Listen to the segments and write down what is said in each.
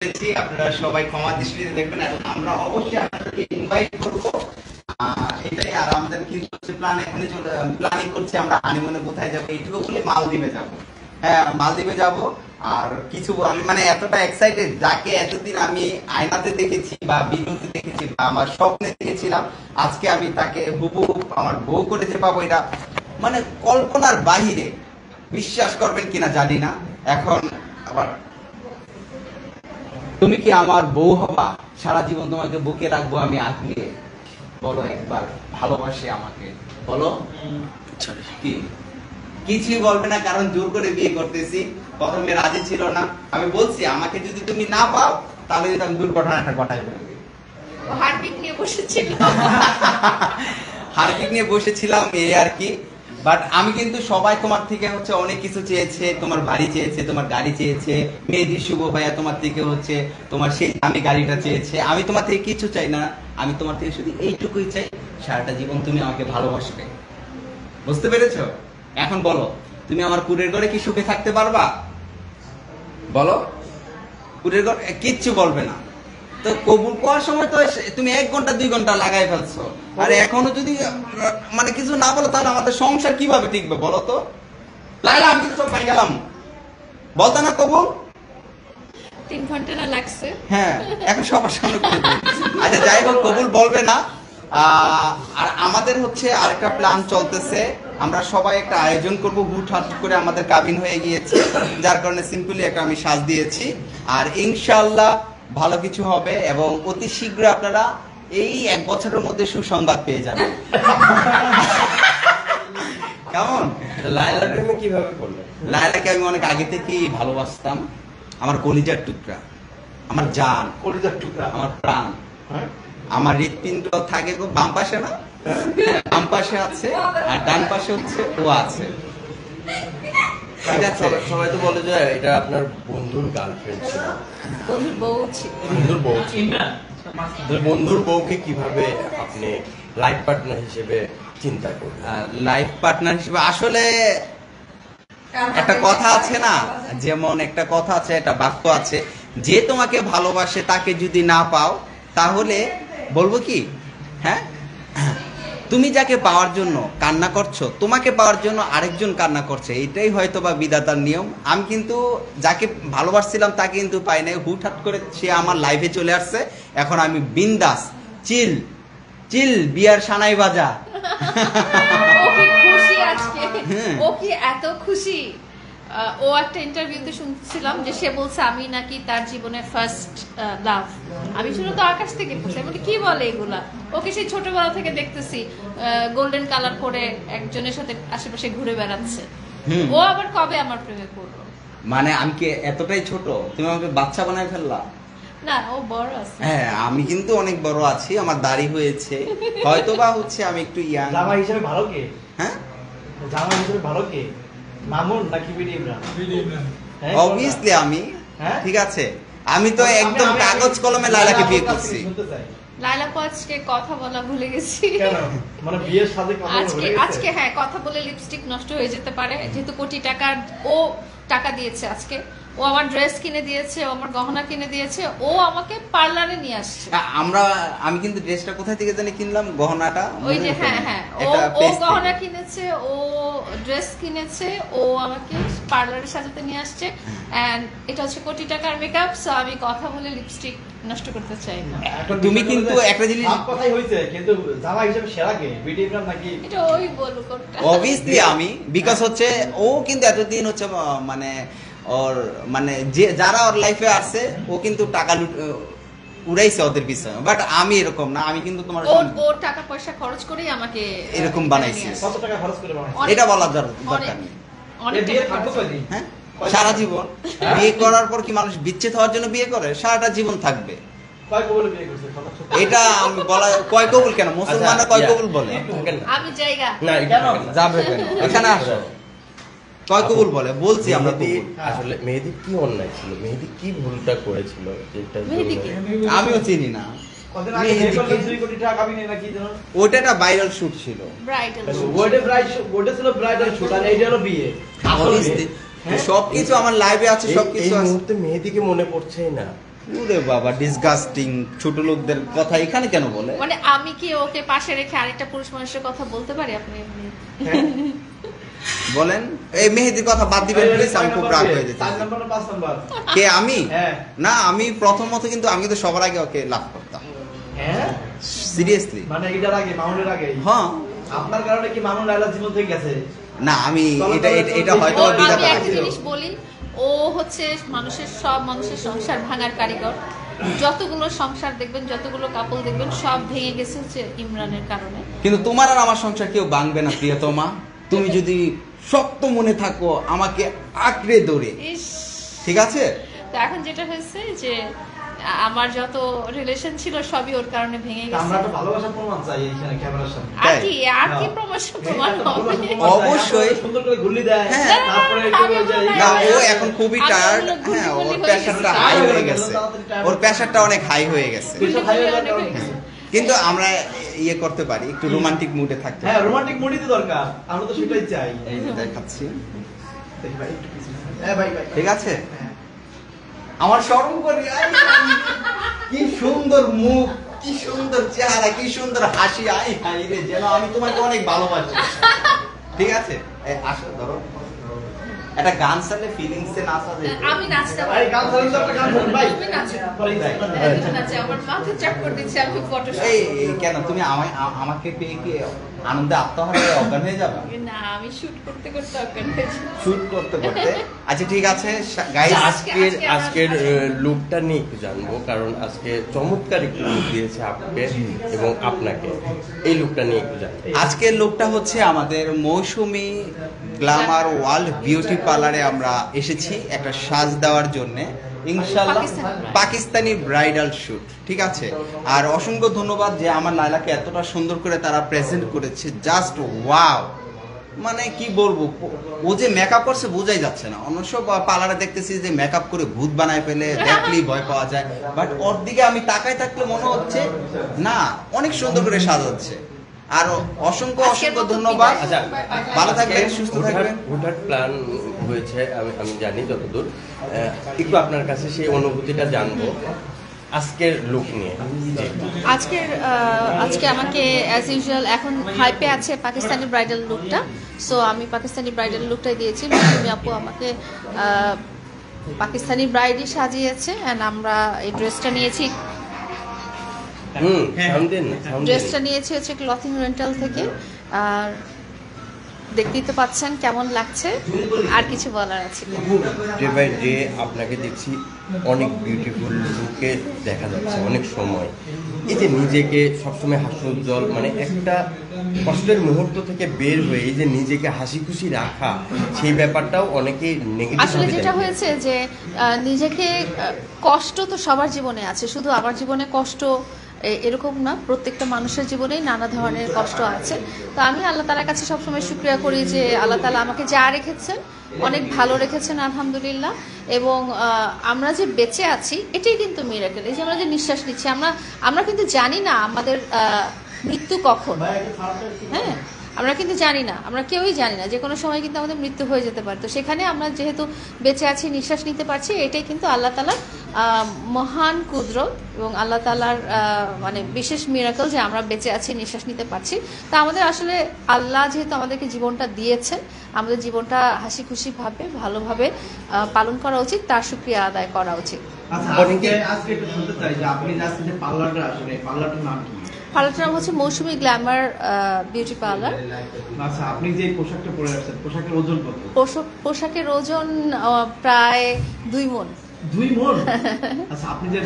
করেছি, আপনারা সবাই ক্ষমা দৃষ্টিতে দেখবেন এবং আমরা অবশ্যই আপনাদেরকে ইনভাইট করব। এটাই আর আমাদের কি হচ্ছে প্ল্যান, এখনই প্ল্যানিং করছি আমরা হানিমুনে কোথায় যাবো, এইটুকু বলে মালদ্বীপে যাব। হ্যাঁ, মালদ্বীপে যাব। আর কিছু আমি মানে এতটা এক্সাইটেড, যাকে এতদিন আমি আয়নাতে দেখেছি বা ভিডিওতে দেখেছি বা আমার স্বপ্নে দেখেছিলাম, আজকে আমি তাকে হুবহু আমার বউ করে যে পাবো, এটা মানে কল্পনার বাহিরে। বিশ্বাস করবেন কিনা জানি না। এখন আবার তুমি কি আমার বউ হবা? সারা জীবন তোমাকে বুকে রাখবো আমি আগলিয়ে। বলো একবার, ভালোবাসে আমাকে? বলো। কি কিছুই বলবে না, কারণ জোর করে বিয়ে করতেছি। প্রথমে রাজি ছিল না। আমি বলছি আমাকে যদি তুমি না পাও তাহলে আমি দুর্ঘটনাটা ঘটাই ফেলবো। হারপিক নিয়ে বসেছিল। হারপিক নিয়ে বসেছিলাম এই আর কি। বাট আমি কিন্তু সবাই তোমার থেকে হচ্ছে অনেক কিছু চেয়েছে। তোমার বাড়ি চেয়েছে, তোমার গাড়ি চেয়েছে, মেহেদী শুভ ভাইয়া তোমার থেকে হচ্ছে তোমার সেই আমি গাড়িটা চেয়েছে। আমি তোমার থেকে কিছু চাই না, আমি তোমার থেকে শুধু এইটুকুই চাই, সারাটা জীবন তুমি আমাকে ভালোবাসবে। বুঝতে পেরেছো? এখন বলো, তুমি আমার কুড়ের ঘরে কি সুখে থাকতে পারবা? বলো। কুড়ের ঘর কিচ্ছু বলবে না। তো কবুল করার সময় তো তুমি 1 ঘন্টা 2 ঘন্টা লাগাই ফেলছো, আর এখনো যদি মানে কিছু না বলো তাহলে আমাদের সংসার কিভাবে টিকবে বলো তো? লাইলা, আমি কিন্তু সব পাই গেলাম, বলতো না কবুল? 3 ঘন্টা না লাগছে। হ্যাঁ, এখন সবার সামনে করে দিই। আচ্ছা যাই হোক, কবুল বলবে না। আর আমাদের হচ্ছে আরেকটা প্ল্যান চলতেছে। আমরা সবাই একটা আয়োজন করব, হুটহাট করে আমাদের কাবিন হয়ে গিয়েছে, যার কারণে সিম্পলি একটা আমি সাজ দিয়েছি। আর ইনশাআল্লাহ ভালো কিছু হবে এবং অতি শীঘ্র আপনারা এই 1 বছরের মধ্যে সুসংবাদ পেয়ে যাবেন। কেমন? লায়লাকে তুমি কিভাবে করলে? লায়লাকে আমি অনেক আগে থেকেই ভালোবাসতাম। আমার কলিজার টুকরা, আমার জান, কলিজার টুকরা, আমার প্রাণ। আমার হৃৎপিণ্ড থাকে বাম পাশে না, বাম পাশে আছে, আর ডান পাশে হচ্ছে ও আছে। ঠিক আছে? সবাই তো বলে যে এটা আপনার বন্ধুর গার্লফ্রেন্ড ছিল, বন্ধুর বউ ছিল। বন্ধুর বউ ছিল। বন্ধুর বউকে কিভাবে আপনি লাইফ পার্টনার হিসেবে চিন্তা করলেন? লাইফ পার্টনার হিসেবে আসলে একটা কথা আছে না, যেমন একটা কথা আছে, একটা বাক্য আছে, যে তোমাকে ভালোবাসে তাকে যদি না পাও তাহলে বলবো কি, হ্যাঁ, তুমি যাকে পাওয়ার জন্য কান্না করছো, তোমাকে পাওয়ার জন্য আরেকজন কান্না করছে, এটাই হয়তো বা বিধাতার নিয়ম। আমি কিন্তু যাকে ভালোবাসছিলাম তাকে কিন্তু পাই নাই, হুটহাট করে সে আমার লাইফে চলে আসছে। এখন আমি বিন্দাস, চিল চিল, বিয়ার সানাই বাজা। ও কি খুশি আজকে, হ্যাঁ। ও কি এত খুশি। ও একটা ইন্টারভিউতে শুনছিলাম যে সে বলছে আমি নাকি তার জীবনের ফার্স্ট লাভ। আমি শুনে তো আকাশ থেকে পড়ছি, আমি বলি, কি বলে এগুলা? ওকে সেই ছোটবেলা থেকে দেখতেছি গোল্ডেন কালার করে একজনের সাথে আশেপাশে ঘুরে বেড়াচ্ছে। ও আবার কবে আমার প্রেমে পড়লো? মানে আমি কি এতটাই ছোট, তুমি আমাকে বাচ্চা বানায় ফেললা? না, ও বড় আছে। হ্যাঁ, আমি কিন্তু অনেক বড় আছি, আমার দাড়ি হয়েছে, হয়তো বা হচ্ছে আমি একটু ইয়াং। জামা হিসেবে ভালো কে? হ্যাঁ, জামা হিসেবে ভালো কে? মামুন নাকি বিডি ইমরান? হ্যাঁ, অবভিয়াসলি আমি। হ্যাঁ? ঠিক আছে, আমি তো একদম কাগজ কলমে লায়লাকে বিয়ে করছি। শুনতে চাই। লায়লা আপু আজকে কথা বলা ভুলে গেছি। কেন? মানে বিয়ের সাথে কথা বলে আজকে গেছে? আজকে হ্যাঁ, কথা বলে লিপস্টিক নষ্ট হয়ে যেতে পারে, যেহেতু কোটি টাকার ও টাকা দিয়েছে আজকে। ও আমার ড্রেস কিনে দিয়েছে, ও আমার গহনা কিনে দিয়েছে, ও আমাকে পার্লারে নিয়ে আসছে। আমি কিন্তু ড্রেসটা কোথায় থেকে জানি কিনলাম, গহনাটা ওই যে হ্যাঁ হ্যাঁ, ও এটা ও পেজ গহনা থেকে। কিনেছে, ও ড্রেস কিনেছে, ও আমাকে পার্লারে সাজাতে নিয়ে আসছে। এন্ড এটা হচ্ছে কোটি টাকার মেকআপ, সো আমি কথা বলে লিপস্টিক নষ্ট করতে চাই না। এখন তুমি বিষয়টা কিন্তু হলো যে একটা জিনিস, সব কথাই হয়েছে, কিন্তু জামা হিসেবে সেরা কে? বিডি ইমরান নাকি? এটা ওই বলুক ওটা। অবভিয়াসলি আমি, বিকজ হচ্ছে ও কিন্তু এতদিন হচ্ছে মানে ওর মানে যে যারা ওর লাইফে আসছে ও কিন্তু টাকা উড়াইছে ওদের পিছনে, বাট আমি এরকম না, আমি কিন্তু তোমার ও টাকা পয়সা খরচ করেই আমাকে এরকম এখানে বানাইছে। নিয়ে আসছে। কত টাকা খরচ করে বানাইছে? অনেক- এটা বলার দরকার অনেক নেই। অনেক এ বিয়ে টাকা থাকবো খরচ। কয়দিন? হ্যাঁ, সারা জীবন। বিয়ে করার পর কি মানুষ বিচ্ছেদ হওয়ার জন্য বিয়ে করে? সারাটা জীবন থাকবে। কয় কবলে বিয়ে করছে? কথা সত্যি। এটা আমি বলা, কয় কবুল কেন, মুসলমানরা কয় কবুল বলে? থাকেন না। আমি জায়গা না, এটা কেন? থাকেন না। যাবে কেন, এখানে আসো। কয় কবুল বলে, বলছি আমরা মেহেদী, কবুল। আসলে মেহেদী কি অন্যায় ছিল? মেহেদী কি ভুলটা করেছিল যেটার মেহেদী কি? জন্য- আমিও চিনি না। কদিন আগে মেহেদী বিয়ে করলে কি? 2 কোটি টাকা কাবিনে নাকি যেন? ওটা একটা ভাইরাল শুট ছিল। ব্রাইডাল ওটা ওটা ছিল ব্রাইডাল শুট, আর এইটা হলো বিয়ে। আসল বিয়ে। হ্যাঁ? সবকিছু আমার লাইভে আছে, এই সবকিছু আছে। মুহূর্তে মেহেদীকে মনে পড়ছেই না। ওরে বাবা, ডিসগাস্টিং। ছোট লোকদের কথা এখানে কেন বলে? মানে আমি কি ওকে পাশে রেখে আরেকটা পুরুষ মানুষের কথা বলতে পারি? আপনি এমনি বলেন। এই মেহেদির কথা বাদ দিবেন প্লিজ, আমি খুব রাগ হয়ে যেতে। 4 নাম্বার না 5 নাম্বার? কে, আমি? হ্যাঁ। না, আমি প্রথমত কিন্তু আমি কিন্তু সবার আগে ওকে লাভ করতাম, হ্যাঁ, সিরিয়াসলি। মানে এটার আগে, মামুনের আগে? হ্যাঁ। আপনার কারণে কি মামুন লাইলার জীবন থেকে গেছে? না, আমি এটা হয়তো আমি বিধাতা একটা রাখছে। জিনিস বলি, ও হচ্ছে সব মানুষের সংসার ভাঙার কারিগর। যতগুলো সংসার দেখবেন, যতগুলো কাপল দেখবেন, সব ভেঙে গেছে হচ্ছে ইমরানের কারণে। কিন্তু তোমার আর আমার সংসার কেউ ভাঙবে না প্রিয়তমা। তুমি যদি শক্ত মনে থাকো আমাকে আঁকড়ে ধরে, ইস, ঠিক আছে? তো এখন যেটা হয়েছে যে আমার যত রিলেশন ছিল সবই ওর কারণে ভেঙে তা গেছে। আমরা তো ভালোবাসার প্রমাণ চাই এইখানে ক্যামেরার সামনে। আর কি হ্যাঁ। প্রমাণ হবে? অবশ্যই। সুন্দর করে ঘুরলি দেয়, হ্যাঁ। তারপরে আমি ওই যে বললাম, না, ও আমি এখন খুবই আমি টায়ার্ড। ওগুলো গুলি হ্যাঁ, ওর হয়ে প্রেশারটা গেছে। হাই হয়ে গেছে। ওর প্রেশারটা অনেক হাই হয়ে গেছে। প্রেশার হাই হয়ে যাওয়ার অনেক কারণে। হয়ে কিন্তু আমরা ইয়ে করতে পারি, একটু রোমান্টিক মুডে থাকতে হ্যাঁ, পারি। রোমান্টিক মুডই তো দরকার, আমরা তো সেটাই চাই। এই যে দেখাচ্ছি, দেখি ভাই, একটু পিছনে। হ্যাঁ ভাই ভাই। ঠিক আছে? হ্যাঁ। আমার শরম করি। কি সুন্দর মুখ, কি সুন্দর চেহারা, কি সুন্দর হাসি। আই হাই রে, যেন আমি তোমাকে অনেক ভালোবাসি। ঠিক আছে, আসো, ধরো একটা গান চালে ফিলিংস এ নাচা যেত। আমি নাচতে ভাই, পারি। গান চালান তো একটা গান ধরুন ভাই। তুমি নাচো। পরে যাই। হ্যাঁ, তুমি নাচো। আমার মাথা চক্কর দিচ্ছে, আমি ফটো এই কেন তুমি আমাকে পেয়ে কি আনন্দে আত্মহারা হয়ে অজ্ঞান হয়ে যাবে? না, আমি শুট করতে করতে অজ্ঞান হয়েছি। শুট করতে করতে। আচ্ছা ঠিক আছে গাইস, আজকের আজকে আমরা- আজকের লুকটা নিয়ে একটু জানবো, কারণ আজকে চমৎকার একটু লুক দিয়েছে আপনাকে এবং আপনাকে। এই লুকটা নিয়ে একটু জানবো। আজকের লোকটা হচ্ছে আমাদের মৌসুমী গ্ল্যামার ওয়ার্ল্ড বিউটি পার্লারে আমরা এসেছি একটা সাজ দেওয়ার জন্য, ইনশাআল্লাহ পাকিস্তানি ব্রাইডাল শুট। ঠিক আছে, আর অসংখ্য ধন্যবাদ যে আমার লাইলাকে এতটা সুন্দর করে তারা প্রেজেন্ট করেছে। জাস্ট ওয়াও, মানে কি বলবো, ও যে মেকআপ করছে বোঝাই যাচ্ছে না। অন্য সব পার্লারে দেখতেছি যে মেকআপ করে ভূত বানায় ফেলে, দেখলেই ভয় পাওয়া যায়, বাট ওর দিকে আমি তাকায় থাকলে মনে হচ্ছে না, অনেক সুন্দর করে সাজাচ্ছে। আর অসংখ্য আজকের অসংখ্য মতো ধন্যবাদ। বিদায়। আচ্ছা, ভালো থাকবেন, সুস্থ থাকবেন। হুটহাট প্ল্যান হয়েছে, আমি জানি যতদূর। একটু আপনার কাছে সেই অনুভূতিটা জানবো আজকের লুক নিয়ে। আজকে আমাকে অ্যাজ ইউজুয়াল এখন হাইপে আছে পাকিস্তানি ব্রাইডাল লুকটা। সো আমি পাকিস্তানি ব্রাইডাল লুকটাই দিয়েছি। তুমি আপু আমাকে পাকিস্তানি ব্রাইডই সাজিয়েছে, অ্যান্ড আমরা এই ড্রেসটা নিয়েছি। ড্রেসটা নিয়েছি হচ্ছে ক্লথিং রেন্টাল থেকে। আর দেখতেই তো পাচ্ছেন কেমন লাগছে, আর কিছু বলার আছে কি? ডে বাই ডে আপনাকে দেখছি অনেক বিউটিফুল লুকে দেখা যাচ্ছে অনেক সময়। এই যে নিজেকে সবসময় হাস্যোজ্জ্বল, মানে একটা কষ্টের মুহূর্ত থেকে বের হয়ে এই যে নিজেকে হাসি খুশি রাখা, সেই ব্যাপারটাও অনেকে নেগেটিভ আসলে যেটা হয়েছে যে নিজেকে কষ্ট তো সবার জীবনে আছে, শুধু আমার জীবনে কষ্ট এরকম না, প্রত্যেকটা মানুষের জীবনেই নানা ধরনের কষ্ট আছে। তো আমি আল্লাহ তাআলার কাছে সবসময় শুকরিয়া করি যে আল্লাহ তাআলা আমাকে যা রেখেছেন অনেক ভালো রেখেছেন, আলহামদুলিল্লাহ। এবং আমরা যে বেঁচে আছি এটাই কিন্তু মিরাকেল। এই যে আমরা যে নিঃশ্বাস নিচ্ছি, আমরা কিন্তু জানি না আমাদের মৃত্যু কখন। হ্যাঁ, আমরা কিন্তু জানি না, আমরা কেউই জানি না, যে কোনো সময় কিন্তু আমাদের মৃত্যু হয়ে যেতে পারে। তো সেখানে আমরা যেহেতু বেঁচে আছি, নিঃশ্বাস নিতে পারছি, এটাই কিন্তু আল্লাহ তাআলার মহান কুদরত এবং আল্লাহ তাআলার মানে বিশেষ মিরাকল যে আমরা বেঁচে আছি, নিঃশ্বাস নিতে পারছি। তা আমাদের আসলে আল্লাহ যেহেতু আমাদেরকে জীবনটা দিয়েছেন, আমাদের জীবনটা হাসি খুশি ভাবে ভালোভাবে পালন করা উচিত, তার শুকরিয়া আদায় করা উচিত। আচ্ছা, আজকে একটু শুনতে চাই যে আপনি যে আজকে যে পার্লারটা আসলে পার্লারটার নাম কি? পার্লারটার নাম হচ্ছে মৌসুমী গ্ল্যামার বিউটি পার্লার। আচ্ছা, আপনি যে পোশাকটা পরে আসছেন, পোশাকের ওজন কত? পোশাকের ওজন প্রায় 2 মণ। 2 মণ? আচ্ছা, আপনি যে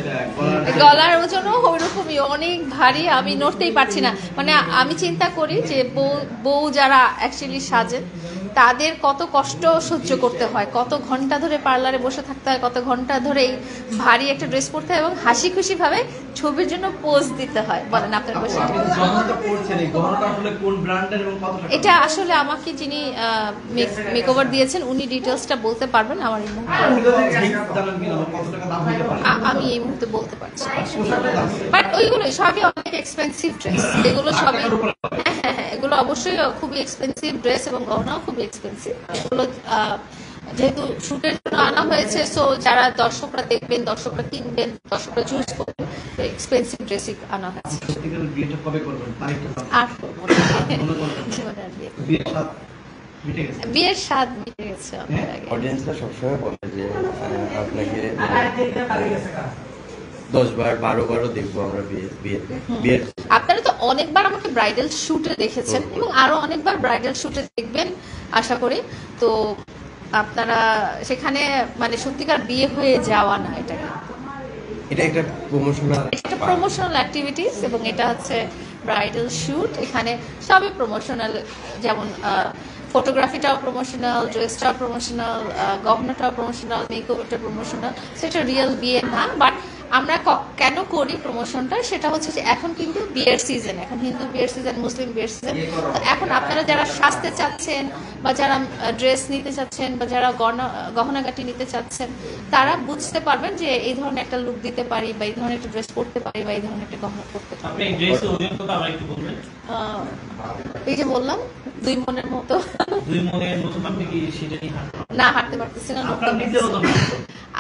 গলার ওজনও ওইরকমই, অনেক ভারী, আমি নড়তেই পারছি না। মানে আমি চিন্তা করি যে বউ যারা অ্যাকচুয়ালি সাজেন তাদের কত কষ্ট সহ্য করতে হয়, কত ঘন্টা ধরে পার্লারে বসে থাকতে হয়, কত ঘন্টা ধরে এই ভারী একটা ড্রেস পরতে হয় এবং হাসি খুশি ভাবে ছবির জন্য পোজ দিতে হয়। বলেন আপনার আপু, কোশ্চেন। আপনি যে গহনাটা পরছেন, এই গহনাটা আসলে কোন ব্র্যান্ডের এবং কত টাকা? এটা আসলে আমাকে যিনি মেকওভার দিয়েছেন উনি ডিটেলসটা বলতে পারবেন। আমার এই মুহূর্তে আপনি যদি ঠিক জানেন কিনা, কত টাকা দাম হতে পারে? আমি এই মুহূর্তে বলতে পারছি না। পোশাকটার দাম? বাট ওইগুলো সবই অনেক এক্সপেন্সিভ ড্রেস, এগুলো সবই হ্যাঁ, এগুলো অবশ্যই খুবই এক্সপেন্সিভ ড্রেস এবং গহনাও খুবই এক্সপেন্সিভ। এগুলো যেহেতু শুটের জন্য আনা হয়েছে, সো যারা দর্শকরা দেখবেন, দর্শকরা কিনবেন, দর্শকরা চুজ করবেন, এক্সপেন্সিভ ড্রেসই আনা হয়েছে। সত্যিকারের বিয়েটা কবে করবেন? তারিখটা জানো? আর করবো না। জীবনে আর বিয়ে করবো না। বিয়ের স্বাদ মিটে গেছে। বিয়ের স্বাদ মিটে গেছে অনেক আগে। অডিয়েন্সরা সবসময় বলে যে আপনাকে 10 বার 12 বারও দেখবো আমরা বিয়ের আপনারা তো অনেকবার আমাকে ব্রাইডাল শুটে দেখেছেন এবং আরো অনেকবার ব্রাইডাল শুটে দেখবেন আশা করি। তো আপনারা সেখানে মানে সত্যিকার বিয়ে হয়ে যাওয়া না, এটা একটা প্রমোশনাল একটা প্রমোশনাল অ্যাক্টিভিটিস এবং এটা হচ্ছে ব্রাইডাল শুট। এখানে সবই প্রমোশনাল, যেমন ফটোগ্রাফিটাও প্রমোশনাল, ড্রেসটাও প্রমোশনাল, গহনাটাও প্রমোশনাল, মেকওভারটা প্রমোশনাল। সেটা রিয়েল বিয়ে না, বাট আমরা কেন করি প্রমোশনটা সেটা হচ্ছে যে এখন কিন্তু বিয়ের সিজন, এখন হিন্দু বিয়ের সিজন, মুসলিম বিয়ের সিজন। এখন আপনারা যারা সাজতে চাচ্ছেন বা যারা ড্রেস নিতে চাচ্ছেন বা যারা গহনাগাটি নিতে চাচ্ছেন, তারা বুঝতে পারবেন যে এই ধরনের একটা লুক দিতে পারি বা এই ধরনের একটা ড্রেস পরতে পারি বা এই ধরনের একটা গহনা পরতে পারি। আপনি ড্রেসের ওজন কত আবার একটু বলবেন? এই যে বললাম 2 মনের মতো। 2 মনের মতো আপনি কি সেটা নিয়ে হাঁটতে পারবেন? না, হাঁটতে পারতেছি না। আপনার নিজের ওজন কত?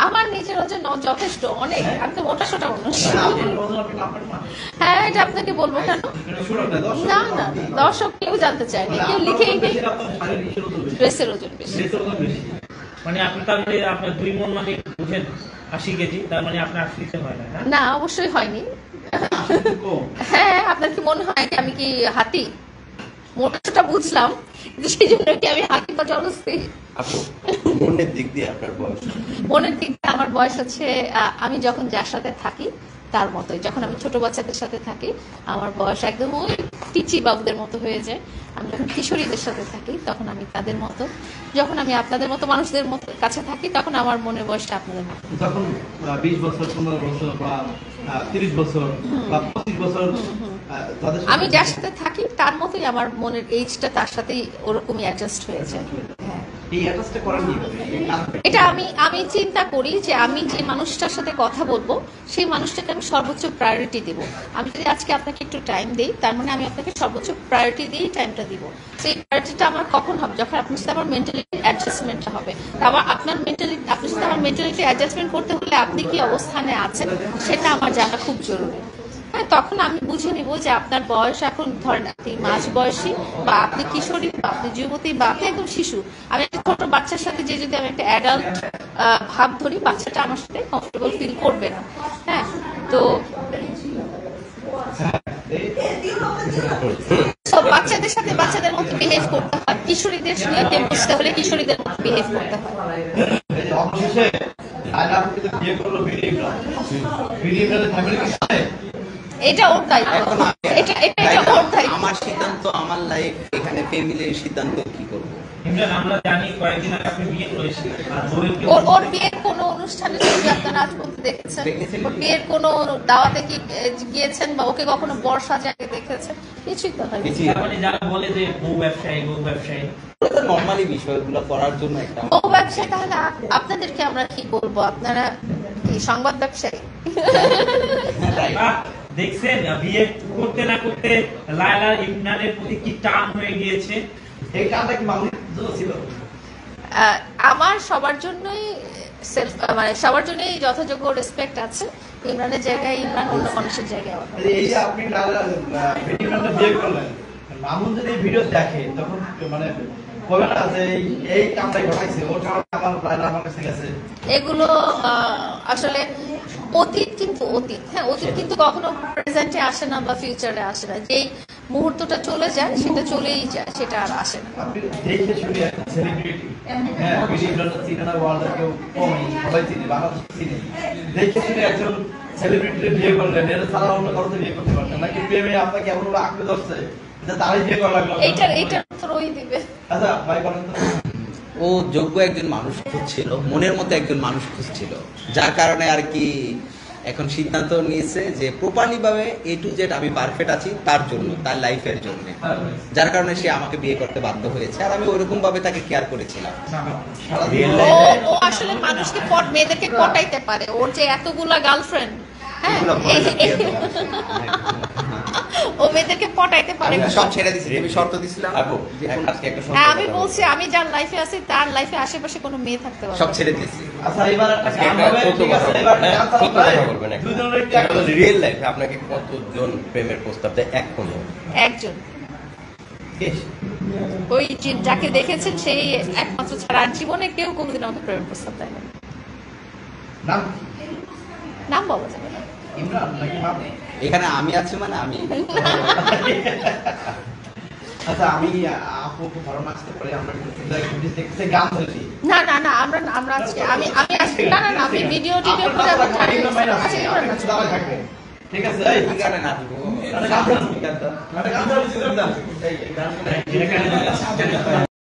আমার নিজের ওজন যথেষ্ট অনেক, আমি তো মোটা সোটা মানুষ। আপনার ওজন আপনি মাপেন না? হ্যাঁ, এটা আপনাকে বলবো কেন? না না, দর্শক কেউ জানতে চায়নি, কেউ লিখেই নেই। আপনার শারীরিক ইসের ওজন বেশি। ড্রেসের ওজন বেশি। ড্রেসের ওজন বেশি। মানে আপনি তাহলে আপনার 2 মন মানে বুঝেন 80 কেজি, তার মানে আপনার 80 হয় না, না? না, অবশ্যই হয়নি। হ্যাঁ, আপনার কি মনে হয় যে আমি কি হাতি? মোটা সোটা বুঝলাম, কিন্তু সেই জন্য কি আমি হাতি বা জলস্থি? আপু মনের দিক দিয়ে আপনার বয়স মনের দিক দিয়ে আমার বয়স হচ্ছে, আমি যখন যার সাথে থাকি তার মতোই। যখন আমি ছোট বাচ্চাদের সাথে থাকি আমার বয়স একদম ওই পিচি বাবুদের মতো হয়ে যায়। আমি যখন কিশোরীদের সাথে থাকি তখন আমি তাদের মতো। যখন আমি আপনাদের মতো মানুষদের মতো কাছে থাকি তখন আমার মনের বয়সটা আপনাদের মতো। যখন 20 বছর 15 বছর বা 30 বছর বা 25 বছর তাদের সাথে- আমি যার সাথে থাকি তার মতোই আমার মনের এইজটা তার সাথেই ওরকমই অ্যাডজাস্ট হয়েছে। হ্যাঁ, এই অ্যাটাচটা করেন কিভাবে? এই কারণে। এটা আমি চিন্তা করি যে আমি যে মানুষটার সাথে কথা বলবো সেই মানুষটাকে আমি সর্বোচ্চ প্রায়োরিটি দেব। আমি যদি আজকে আপনাকে একটু টাইম দিই, তার মানে আমি আপনাকে সর্বোচ্চ প্রায়োরিটি দিয়েই টাইমটা দিব। সেই প্রায়োরিটিটা আমার কখন হবে? যখন আপনার সাথে আমার মেন্টালিটি অ্যাডজাস্টমেন্টটা হবে। আবার আপনার সাথে আমার মেন্টালিটি অ্যাডজাস্টমেন্ট করতে হলে আপনি কি অবস্থানে আছেন সেটা আমার জানা খুব জরুরি। হ্যাঁ, তখন আমি বুঝে নিব যে আপনার বয়স এখন ধরেন আপনি মাঝ বয়সী বা আপনি কিশোরী বা আপনি যুবতী বা আপনি একদম শিশু। আমি একটা ছোট বাচ্চার সাথে যে যদি আমি একটা অ্যাডাল্ট ভাব ধরি, বাচ্চাটা আমার সাথে কমফোর্টেবল ফিল করবে না। হ্যাঁ, তো বাচ্চাদের সাথে বাচ্চাদের মতো বিহেভ করতে হয়, কিশোরীদের সাথে বুঝতে হলে কিশোরীদের মতো বিহেভ করতে হয়। এই যে অবশেষে আয়না আপুকে তো বিয়ে করলো বিডি ইমরান। বিডি ইমরানের ফ্যামিলি কি জানে? এটা ওর দায়িত্ব, এখন এটা ওর দায়িত্ব। আমার সিদ্ধান্ত, আমার লাইফ, এখানে ফ্যামিলির সিদ্ধান্ত কি করবো? ইমরান, আমরা জানি কয়েকদিন আগে আপনি বিয়ে করেছেন, আর ওর বিয়ের কোনো অনুষ্ঠানে ছবি আপনারা আজ পর্যন্ত দেখেছেন? ওর বিয়ের কোনো দাওয়াতে কি গিয়েছেন বা ওকে কখনো বর সাজায় দেখেছেন? কিছুই তো হয়নি। কিছুই মানে যারা বলে যে বউ ব্যবসায়ী, বউ ব্যবসায়ী, নর্মালি বিষয়গুলো করার জন্য একটা ও ব্যবসা, তাহলে আপনাদেরকে আমরা কি বলবো? আপনারা কি সংবাদ ব্যবসায়ী? Right. বাহ, দেখছেন বিয়ে করতে না করতে লায়লা ইমরানের প্রতি কি টান হয়ে গিয়েছে। এই কাজটা কি মামুনির জন্য ছিল? আমার সবার জন্যই মানে সবার জন্যই যথাযোগ্য রেসপেক্ট আছে। ইমরানের জায়গায় ইমরান, অন্য মানুষের জায়গায় অন্য। এই যে আপনি বিডি ইমরানকে বিয়ে করলেন, মামুন যদি এই ভিডিও দেখে তখন মানে কবে না যে এই কামটাই ঘটাইছে, ওর কারণে আমার লায়লা আমার কাছে গেছে। এগুলো আসলে অতীত, কিন্তু অতীত। হ্যাঁ, অতীত কিন্তু কখনো প্রেজেন্টে আসে না বা ফিউচারে আসে না। যেই মুহূর্তটা চলে যায় সেটা চলেই যায়, সেটা আর আসে না। আপনি দেখে শুনে একটা সেলিব্রিটি, হ্যাঁ, বিডি ইমরান চিনে না ওয়ার্ল্ডের কেউ কমই, সবাই চিনে, বাংলাদেশ চিনে। দেখে শুনে একজন সেলিব্রিটিকে বিয়ে করলেন, এটা ছাড়া অন্য কারোতে বিয়ে করতে পারতেন নাকি? প্রেমে আপনাকে এমন ভাবে আঁকড়ে ধরছে যে তারাই বিয়ে করা লাগলো? এইটার উত্তর ওই দিবে। আচ্ছা ভাই বলেন তো। ও যোগ্য একজন মানুষ খুঁজছিল, মনের মতো একজন মানুষ খুঁজছিল, যার কারণে আর কি এখন সিদ্ধান্ত নিয়েছে যে প্রপারলি ভাবে A to Z আমি পারফেক্ট আছি তার জন্য, তার লাইফের জন্য, যার কারণে সে আমাকে বিয়ে করতে বাধ্য হয়েছে। আর আমি ওইরকম ভাবে তাকে কেয়ার করেছিলাম। সারাদিন ও আসলে মানুষকে মেয়েদেরকে পটাইতে পারে। ওর যে এতগুলা গার্লফ্রেন্ড, হ্যাঁ, এগুলো ভয় লাগে এত। ও মেয়েদেরকে পটাইতে পারে আমি সব ছেড়ে দিছি, তুমি শর্ত দিছিলাম আপু যে কোন- আজকে একটা হ্যাঁ আমি কথা বলছি আমি যার লাইফে আছি তার লাইফে আশেপাশে কোনো মেয়ে থাকতে পারবে সব না। ছেড়ে দিয়েছি। আচ্ছা এবার আজকে গান একটা হবে, সত্য ঠিক কথা আছে, এবার বলবেন, গান সত্য চালাবো, কথা বলবেন একটা। দুজনের একটু রিয়েল লাইফে আপনাকে কতজন প্রেমের প্রস্তাব দেয় এখনো? একজন ওই যাকে দেখেছেন সেই একমাত্র ছাড়া আর জীবনে কেউ কোনোদিন আমাকে প্রেমের প্রস্তাব দেয় না। নাম নাম বলা যাবে না। ইমরান নাকি মামুন? এখানে আমি আছি মানে আমি। আচ্ছা আমি আপুকে ধরো আসতে পারি, আমরা দেখতে গান ধরি। না না না আমরা আমরা আজকে আমি আমি আজকে না না না আমি ভিডিও টিডিও করে আমি ছাড়ি। আচ্ছা এবার না। ঠিক আছে এই কি গানে নাচবো? গান ধরি, গান ধরি। গান ধরি, গান ধরি। এই গান